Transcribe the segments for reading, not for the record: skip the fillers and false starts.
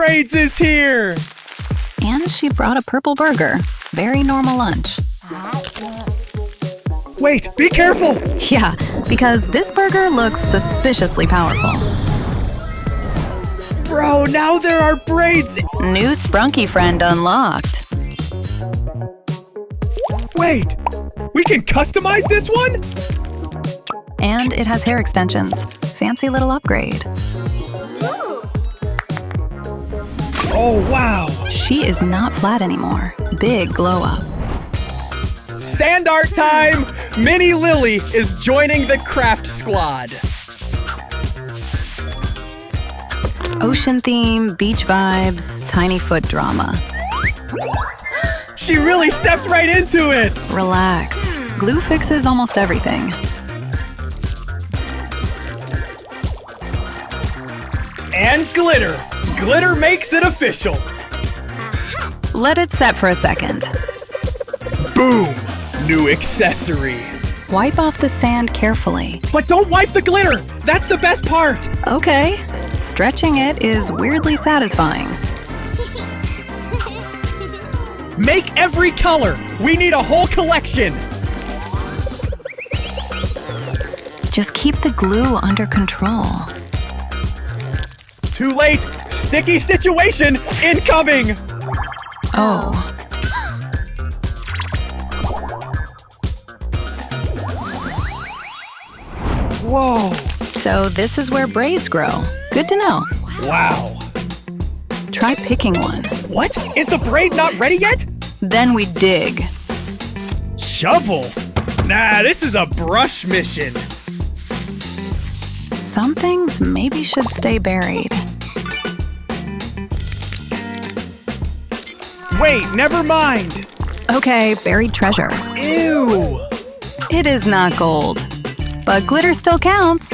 braids is here! And she brought a purple burger. Very normal lunch. Wait, be careful! Yeah, because this burger looks suspiciously powerful. Bro, now there are braids! New Sprunky friend unlocked. Wait, we can customize this one? And it has hair extensions. Fancy little upgrade. Oh, wow! She is not flat anymore. Big glow up. Sand art time! Mini Lilly is joining the craft squad. Ocean theme, beach vibes, tiny foot drama. She really stepped right into it! Relax. Glue fixes almost everything. And glitter! Glitter makes it official! Let it set for a second. Boom! New accessory. Wipe off the sand carefully. But don't wipe the glitter! That's the best part! Okay. Stretching it is weirdly satisfying. Make every color! We need a whole collection! Just keep the glue under control. Too late! Sticky situation incoming! Oh. Whoa! So this is where braids grow. Good to know. Wow! Try picking one. What? Is the braid not ready yet? Then we dig. Shovel? Nah, this is a brush mission. Some things maybe should stay buried. Wait, never mind! Okay, buried treasure. Ew! It is not gold, but glitter still counts.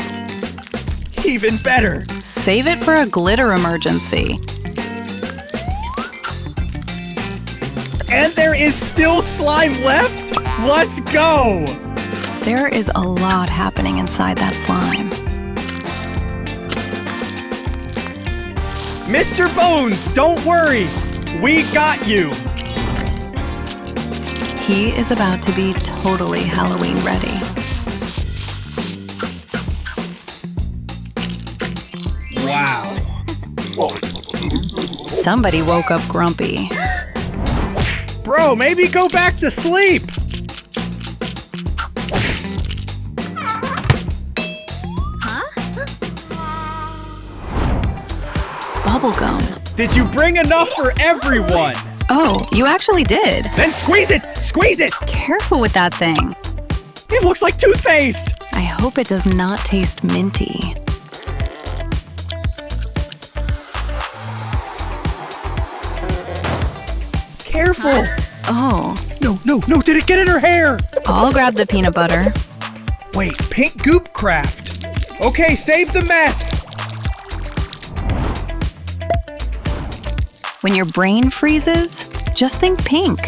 Even better! Save it for a glitter emergency. And there is still slime left? Let's go! There is a lot happening inside that slime. Mr. Bones, don't worry! We got you! He is about to be totally Halloween ready. Wow. Somebody woke up grumpy. Bro, maybe go back to sleep! Bubblegum. Did you bring enough for everyone? Oh, you actually did. Then squeeze it! Squeeze it! Careful with that thing. It looks like toothpaste! I hope it does not taste minty. Careful! Oh, No, did it get in her hair? I'll grab the peanut butter. Wait, pink goop craft. Okay, save the mess. When your brain freezes, just think pink.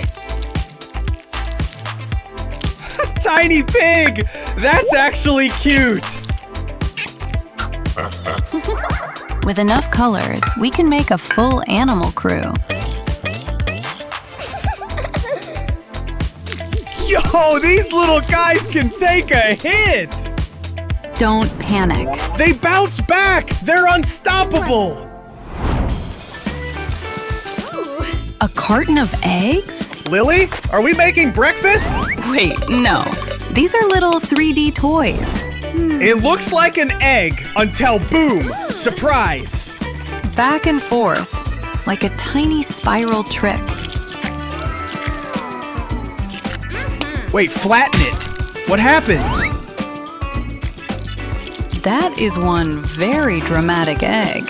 Tiny pig! That's actually cute. With enough colors, we can make a full animal crew. Yo, these little guys can take a hit! Don't panic. They bounce back! They're unstoppable! A carton of eggs? Lilly, are we making breakfast? Wait, no. These are little 3D toys. It looks like an egg until boom! Surprise! Back and forth, like a tiny spiral trick. Wait, flatten it. What happens? That is one very dramatic egg.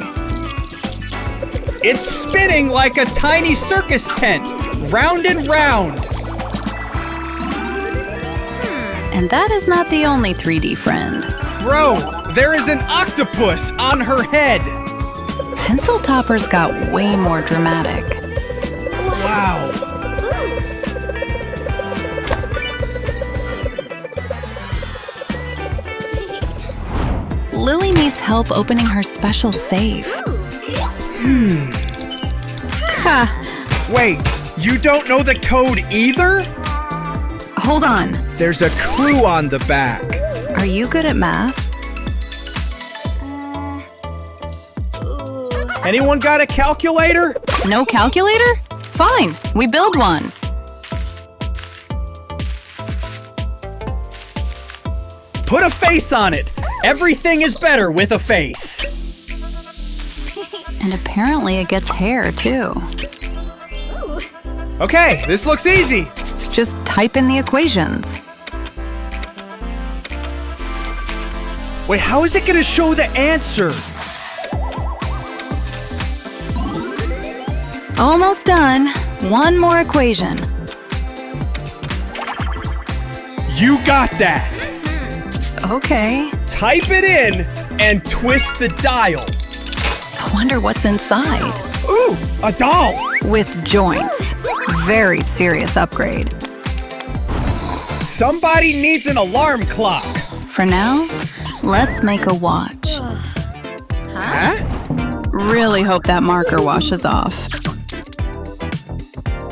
It's spinning like a tiny circus tent, round and round. And that is not the only 3D friend. Bro, there is an octopus on her head. Pencil toppers got way more dramatic. Wow. Lilly needs help opening her special safe. Ha! Wait, you don't know the code either? Hold on. There's a clue on the back. Are you good at math? Anyone got a calculator? No calculator? Fine, we build one. Put a face on it. Everything is better with a face. And apparently it gets hair, too. Okay, this looks easy. Just type in the equations. Wait, how is it gonna show the answer? Almost done. One more equation. You got that. Okay. Type it in and twist the dial. I wonder what's inside. Ooh, a doll. With joints. Very serious upgrade. Somebody needs an alarm clock. For now, let's make a watch. Huh? Really hope that marker washes off.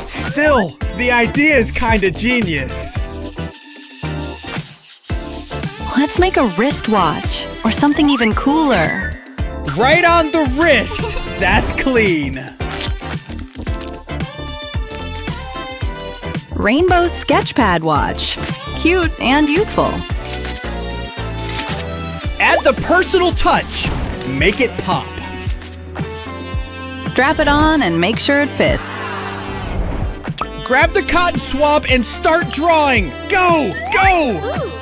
Still, the idea is kinda genius. Let's make a wristwatch or something even cooler. Right on the wrist. That's clean. Rainbow sketchpad watch. Cute and useful. Add the personal touch. Make it pop. Strap it on and make sure it fits. Grab the cotton swab and start drawing. Go, go!